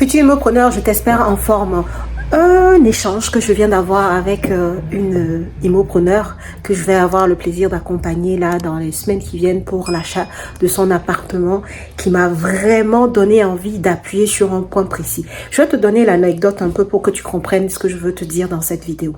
Petit immopreneur, je t'espère en forme. Un échange que je viens d'avoir avec une immopreneur que je vais avoir le plaisir d'accompagner là dans les semaines qui viennent pour l'achat de son appartement, qui m'a vraiment donné envie d'appuyer sur un point précis. Je vais te donner l'anecdote un peu pour que tu comprennes ce que je veux te dire dans cette vidéo.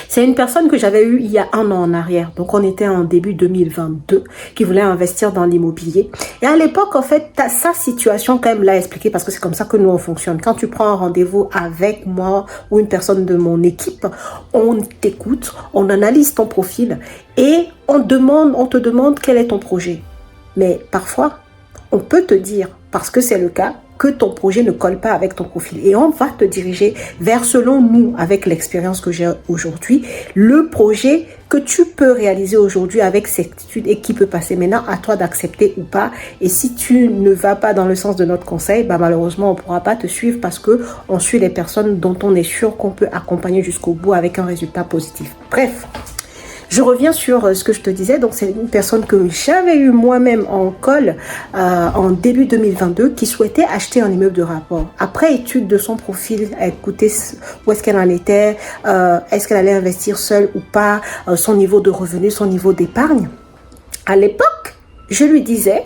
C'est une personne que j'avais eue il y a un an en arrière. Donc, on était en début 2022 qui voulait investir dans l'immobilier. Et à l'époque, en fait, sa situation quand même l'a expliqué parce que c'est comme ça que nous, on fonctionne. Quand tu prends un rendez-vous avec moi ou une personne de mon équipe, on t'écoute, on analyse ton profil et on te demande quel est ton projet. Mais parfois, on peut te dire, parce que c'est le cas, que ton projet ne colle pas avec ton profil. Et on va te diriger vers, selon nous, avec l'expérience que j'ai aujourd'hui, le projet que tu peux réaliser aujourd'hui avec certitude et qui peut passer maintenant à toi d'accepter ou pas. Et si tu ne vas pas dans le sens de notre conseil, bah malheureusement, on ne pourra pas te suivre parce qu'on suit les personnes dont on est sûr qu'on peut accompagner jusqu'au bout avec un résultat positif. Bref. Je reviens sur ce que je te disais. Donc, c'est une personne que j'avais eu moi-même en call en début 2022 qui souhaitait acheter un immeuble de rapport. Après étude de son profil, écouter où est-ce qu'elle en était, est-ce qu'elle allait investir seule ou pas, son niveau de revenu, son niveau d'épargne. À l'époque, je lui disais,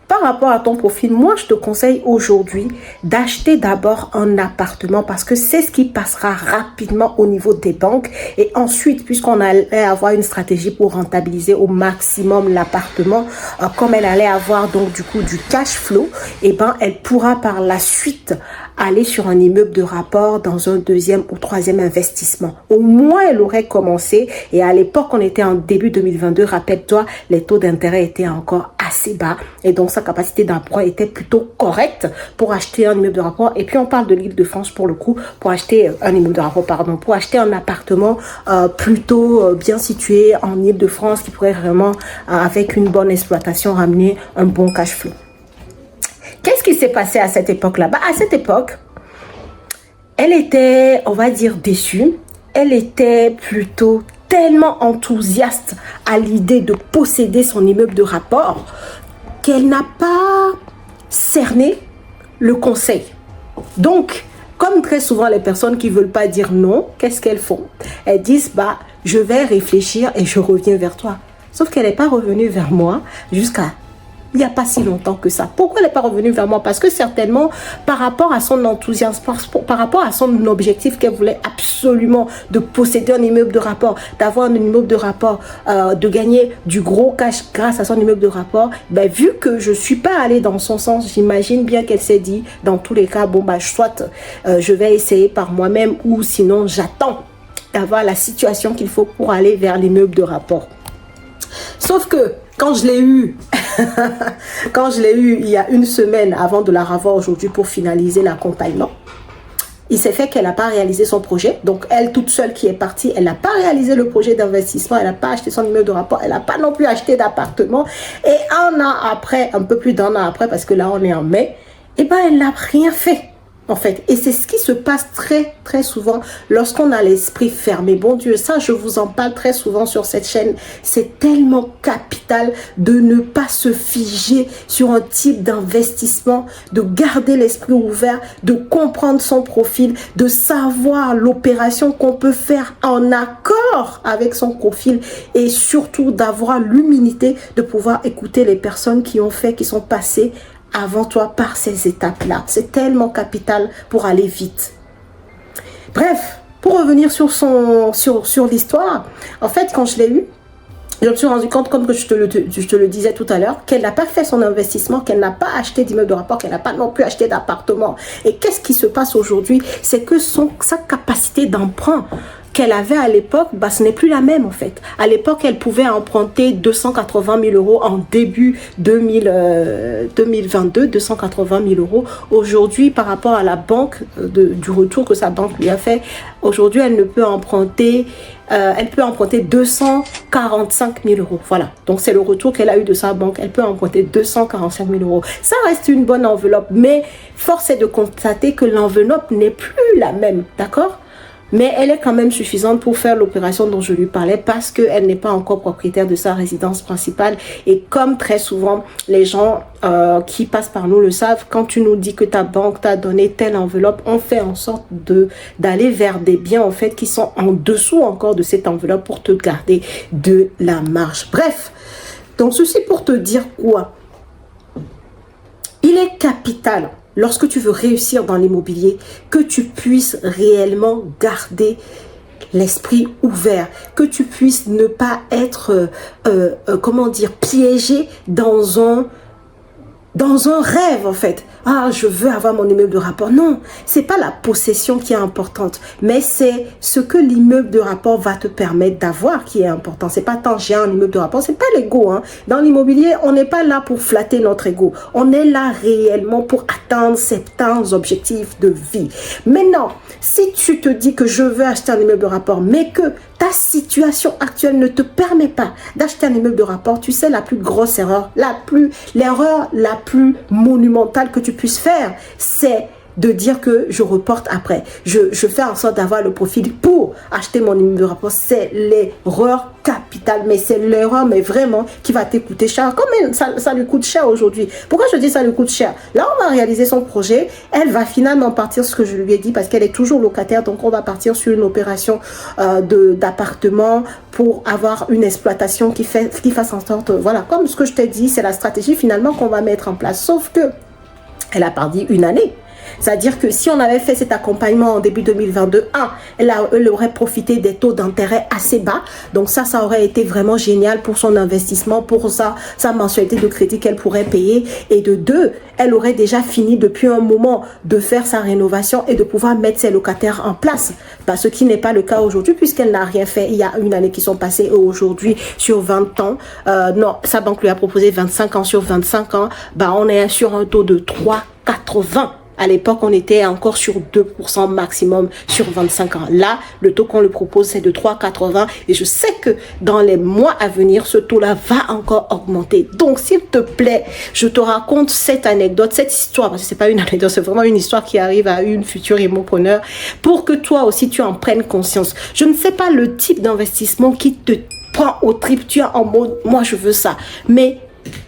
par rapport à ton profil, moi, je te conseille aujourd'hui d'acheter d'abord un appartement parce que c'est ce qui passera rapidement au niveau des banques. Et ensuite, puisqu'on allait avoir une stratégie pour rentabiliser au maximum l'appartement, comme elle allait avoir donc du coup du cash flow, elle pourra par la suite aller sur un immeuble de rapport dans un deuxième ou troisième investissement. Au moins, elle aurait commencé. Et à l'époque, on était en début 2022. Rappelle-toi, les taux d'intérêt étaient encore assez bas. Et donc, sa capacité d'emprunt était plutôt correcte pour acheter un immeuble de rapport. Et puis, on parle de l'Île-de-France pour le coup, pour acheter un immeuble de rapport, pour acheter un appartement plutôt bien situé en Île-de-France qui pourrait vraiment, avec une bonne exploitation, ramener un bon cash flow. Qu'est-ce qui s'est passé à cette époque-là? À cette époque, elle était, on va dire, déçue. Elle était plutôt tellement enthousiaste à l'idée de posséder son immeuble de rapport qu'elle n'a pas cerné le conseil. Donc, comme très souvent les personnes qui ne veulent pas dire non, qu'est-ce qu'elles font? Elles disent, je vais réfléchir et je reviens vers toi. Sauf qu'elle n'est pas revenue vers moi jusqu'à il n'y a pas si longtemps que ça. Pourquoi elle n'est pas revenue vers moi? Parce que certainement, par rapport à son enthousiasme, par rapport à son objectif qu'elle voulait absolument de posséder un immeuble de rapport, d'avoir un immeuble de rapport, de gagner du gros cash grâce à son immeuble de rapport, vu que je ne suis pas allée dans son sens, j'imagine bien qu'elle s'est dit, dans tous les cas, soit je vais essayer par moi-même ou sinon j'attends d'avoir la situation qu'il faut pour aller vers l'immeuble de rapport. Sauf que quand je l'ai eu, il y a une semaine avant de la revoir aujourd'hui pour finaliser l'accompagnement, il s'est fait qu'elle n'a pas réalisé son projet. Donc, elle toute seule qui est partie, elle n'a pas réalisé le projet d'investissement, elle n'a pas acheté son immeuble de rapport, elle n'a pas non plus acheté d'appartement. Et un an après, un peu plus d'un an après, parce que là on est en mai, elle n'a rien fait. En fait, et c'est ce qui se passe très, très souvent lorsqu'on a l'esprit fermé. Bon Dieu, ça, je vous en parle très souvent sur cette chaîne. C'est tellement capital de ne pas se figer sur un type d'investissement, de garder l'esprit ouvert, de comprendre son profil, de savoir l'opération qu'on peut faire en accord avec son profil et surtout d'avoir l'humilité de pouvoir écouter les personnes qui ont fait, qui sont passées avant toi par ces étapes-là. C'est tellement capital pour aller vite. Bref, pour revenir sur l'histoire, en fait, quand je l'ai eu, je me suis rendu compte, comme que je te le disais tout à l'heure, qu'elle n'a pas fait son investissement, qu'elle n'a pas acheté d'immeuble de rapport, qu'elle n'a pas non plus acheté d'appartement. Et qu'est-ce qui se passe aujourd'hui? C'est que sa capacité d'emprunt qu'elle avait à l'époque, ce n'est plus la même en fait. À l'époque, elle pouvait emprunter 280 000 euros en début 2022, 280 000 euros. Aujourd'hui, par rapport à la banque, du retour que sa banque lui a fait, aujourd'hui, elle ne peut emprunter, elle peut emprunter 245 000 euros. Voilà, donc c'est le retour qu'elle a eu de sa banque. Elle peut emprunter 245 000 euros. Ça reste une bonne enveloppe, mais force est de constater que l'enveloppe n'est plus la même, d'accord? mais elle est quand même suffisante pour faire l'opération dont je lui parlais parce qu'elle n'est pas encore propriétaire de sa résidence principale. Et comme très souvent, les gens qui passent par nous le savent, quand tu nous dis que ta banque t'a donné telle enveloppe, on fait en sorte d'aller vers des biens en fait qui sont en dessous encore de cette enveloppe pour te garder de la marge. Bref, donc ceci pour te dire quoi? Il est capital, lorsque tu veux réussir dans l'immobilier, que tu puisses réellement garder l'esprit ouvert, que tu puisses ne pas être, comment dire, piégé dans un rêve en fait. Ah, je veux avoir mon immeuble de rapport. Non, c'est pas la possession qui est importante, mais c'est ce que l'immeuble de rapport va te permettre d'avoir qui est important. C'est pas tant j'ai un immeuble de rapport, c'est pas l'ego. Hein. Dans l'immobilier, on n'est pas là pour flatter notre ego. On est là réellement pour atteindre certains objectifs de vie. Maintenant, si tu te dis que je veux acheter un immeuble de rapport, mais que ta situation actuelle ne te permet pas d'acheter un immeuble de rapport, tu sais la plus grosse erreur, l'erreur la plus monumentale que tu puisses faire, c'est de dire que je reporte après. Je fais en sorte d'avoir le profil pour acheter mon immeuble de rapport. C'est l'erreur capitale, mais c'est l'erreur, mais vraiment, qui va t'écouter cher. Combien ça lui coûte cher aujourd'hui? Pourquoi je dis ça lui coûte cher? Là, on va réaliser son projet. Elle va finalement partir, ce que je lui ai dit, parce qu'elle est toujours locataire. Donc, on va partir sur une opération d'appartement pour avoir une exploitation qui fasse en sorte, voilà, comme ce que je t'ai dit, c'est la stratégie finalement qu'on va mettre en place. Sauf que elle a perdu une année. C'est-à-dire que si on avait fait cet accompagnement en début 2022, elle aurait profité des taux d'intérêt assez bas. Donc ça aurait été vraiment génial pour son investissement, pour sa mensualité de crédit qu'elle pourrait payer. Et de deux, elle aurait déjà fini depuis un moment de faire sa rénovation et de pouvoir mettre ses locataires en place. Ce qui n'est pas le cas aujourd'hui puisqu'elle n'a rien fait. Il y a une année qui sont passées et aujourd'hui sur 20 ans. Non, sa banque lui a proposé 25 ans sur 25 ans. On est sur un taux de 3,80. À l'époque, on était encore sur 2% maximum sur 25 ans. Là, le taux qu'on lui propose, c'est de 3,80. Et je sais que dans les mois à venir, ce taux-là va encore augmenter. Donc, s'il te plaît, je te raconte cette anecdote, cette histoire, parce que c'est pas une anecdote, c'est vraiment une histoire qui arrive à une future immopreneur, pour que toi aussi, tu en prennes conscience. Je ne sais pas le type d'investissement qui te prend au trip. Tu es en mode, moi, je veux ça. Mais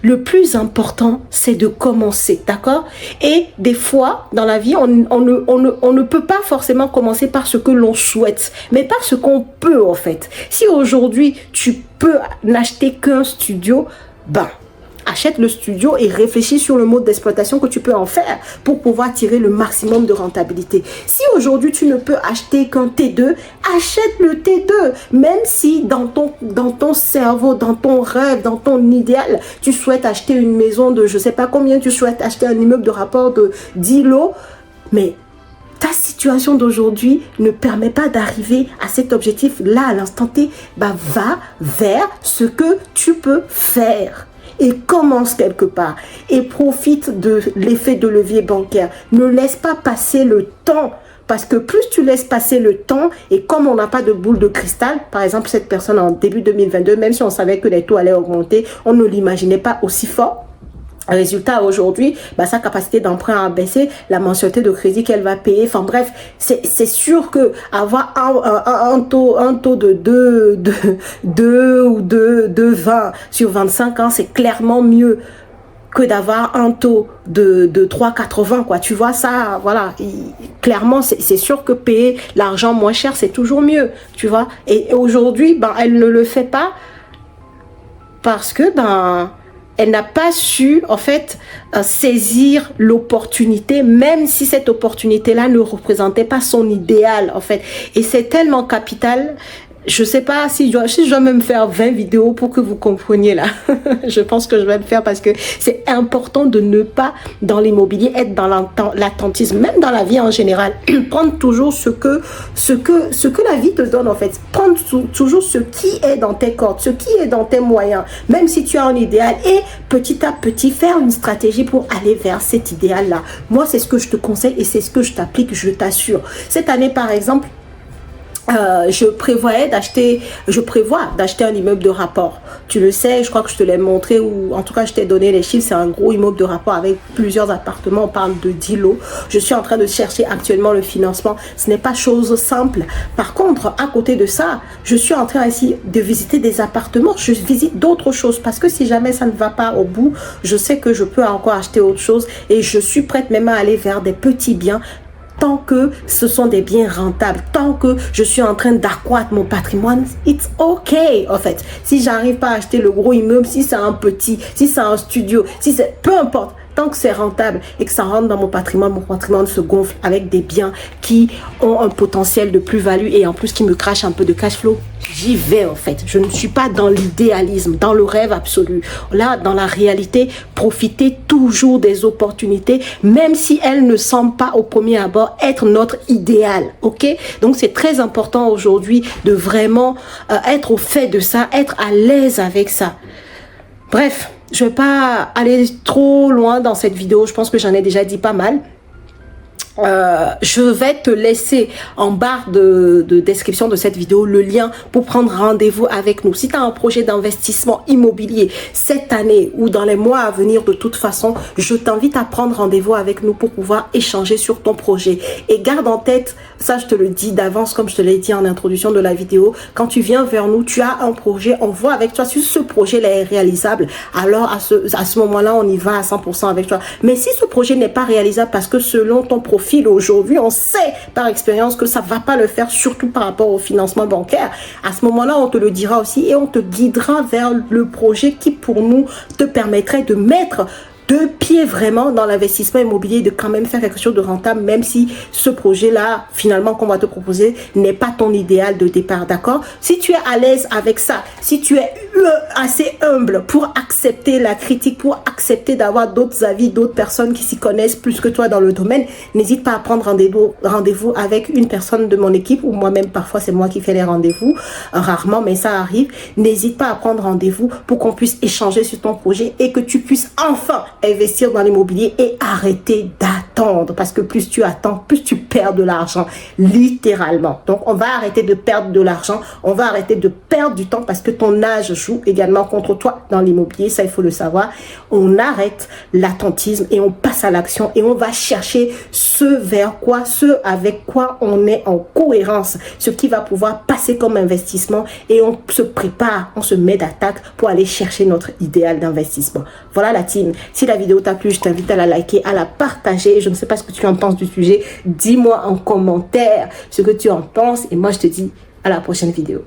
le plus important, c'est de commencer, d'accord? Et des fois, dans la vie, on ne peut pas forcément commencer par ce que l'on souhaite, mais par ce qu'on peut, en fait. Si aujourd'hui, tu peux n'acheter qu'un studio, achète le studio et réfléchis sur le mode d'exploitation que tu peux en faire pour pouvoir tirer le maximum de rentabilité. Si aujourd'hui tu ne peux acheter qu'un T2, achète le T2. Même si dans ton cerveau, dans ton rêve, dans ton idéal, tu souhaites acheter une maison de je sais pas combien, tu souhaites acheter un immeuble de rapport de 10 lots, mais ta situation d'aujourd'hui ne permet pas d'arriver à cet objectif-là à l'instant T. Va vers ce que tu peux faire. Et commence quelque part et profite de l'effet de levier bancaire. Ne laisse pas passer le temps parce que plus tu laisses passer le temps et comme on n'a pas de boule de cristal, par exemple cette personne en début 2022, même si on savait que les taux allaient augmenter, on ne l'imaginait pas aussi fort. Résultat, aujourd'hui, sa capacité d'emprunt a baissé, la mensualité de crédit qu'elle va payer. Enfin bref, c'est sûr que avoir un taux de 2 ou 2,20 sur 25 ans, c'est clairement mieux que d'avoir un taux de 3,80 quoi. Tu vois ça, voilà. Clairement, c'est sûr que payer l'argent moins cher, c'est toujours mieux, tu vois. Et aujourd'hui, elle ne le fait pas parce que elle n'a pas su, en fait, saisir l'opportunité, même si cette opportunité-là ne représentait pas son idéal, en fait. Et c'est tellement capital. Je sais pas si je dois même faire 20 vidéos pour que vous compreniez là. Je pense que je vais le faire parce que c'est important de ne pas, dans l'immobilier, être dans l'attentisme, même dans la vie en général. Prendre toujours ce que la vie te donne en fait. Prendre toujours ce qui est dans tes cordes, ce qui est dans tes moyens, même si tu as un idéal et petit à petit faire une stratégie pour aller vers cet idéal-là. Moi, c'est ce que je te conseille et c'est ce que je t'applique, je t'assure. Cette année, par exemple, je prévois d'acheter un immeuble de rapport. Tu le sais, je crois que je te l'ai montré, ou en tout cas je t'ai donné les chiffres. C'est un gros immeuble de rapport avec plusieurs appartements. On parle de 10 lots. Je suis en train de chercher actuellement le financement. Ce n'est pas chose simple. Par contre, à côté de ça, je suis en train ici de visiter des appartements. Je visite d'autres choses parce que si jamais ça ne va pas au bout, je sais que je peux encore acheter autre chose, et je suis prête même à aller vers des petits biens, tant que ce sont des biens rentables, tant que je suis en train d'accroître mon patrimoine. It's okay, en fait. Si j'arrive pas à acheter le gros immeuble, si c'est un petit, si c'est un studio, si c'est, peu importe, tant que c'est rentable et que ça rentre dans mon patrimoine se gonfle avec des biens qui ont un potentiel de plus-value et en plus qui me crachent un peu de cash flow, j'y vais en fait. Je ne suis pas dans l'idéalisme, dans le rêve absolu. Là, dans la réalité, profitez toujours des opportunités, même si elles ne semblent pas au premier abord être notre idéal, ok? Donc, c'est très important aujourd'hui de vraiment être au fait de ça, être à l'aise avec ça. Bref, je vais pas aller trop loin dans cette vidéo. Je pense que j'en ai déjà dit pas mal. Je vais te laisser en barre de description de cette vidéo le lien pour prendre rendez-vous avec nous. Si tu as un projet d'investissement immobilier cette année ou dans les mois à venir, de toute façon, je t'invite à prendre rendez-vous avec nous pour pouvoir échanger sur ton projet. Et garde en tête, ça je te le dis d'avance, comme je te l'ai dit en introduction de la vidéo, quand tu viens vers nous, tu as un projet, on voit avec toi si ce projet là est réalisable, alors à ce moment-là, on y va à 100% avec toi. Mais si ce projet n'est pas réalisable parce que selon ton profil aujourd'hui, on sait par expérience que ça va pas le faire, surtout par rapport au financement bancaire, à ce moment-là, on te le dira aussi et on te guidera vers le projet qui pour nous te permettrait de mettre deux pieds vraiment dans l'investissement immobilier, de quand même faire quelque chose de rentable, même si ce projet-là, finalement, qu'on va te proposer, n'est pas ton idéal de départ, d'accord? Si tu es à l'aise avec ça, si tu es assez humble pour accepter la critique, pour accepter d'avoir d'autres avis, d'autres personnes qui s'y connaissent plus que toi dans le domaine, n'hésite pas à prendre rendez-vous avec une personne de mon équipe, ou moi-même, parfois, c'est moi qui fais les rendez-vous, rarement, mais ça arrive. N'hésite pas à prendre rendez-vous pour qu'on puisse échanger sur ton projet et que tu puisses enfin investir dans l'immobilier et arrêter d'attendre, parce que plus tu attends, plus tu perds de l'argent, littéralement. Donc, on va arrêter de perdre de l'argent, on va arrêter de perdre du temps parce que ton âge joue également contre toi dans l'immobilier, ça il faut le savoir. On arrête l'attentisme et on passe à l'action et on va chercher ce vers quoi, ce avec quoi on est en cohérence, ce qui va pouvoir passer comme investissement, et on se prépare, on se met d'attaque pour aller chercher notre idéal d'investissement. Voilà la team. Si la vidéo t'a plu, je t'invite à la liker, à la partager. Je ne sais pas ce que tu en penses du sujet. Dis-moi en commentaire ce que tu en penses et moi je te dis à la prochaine vidéo.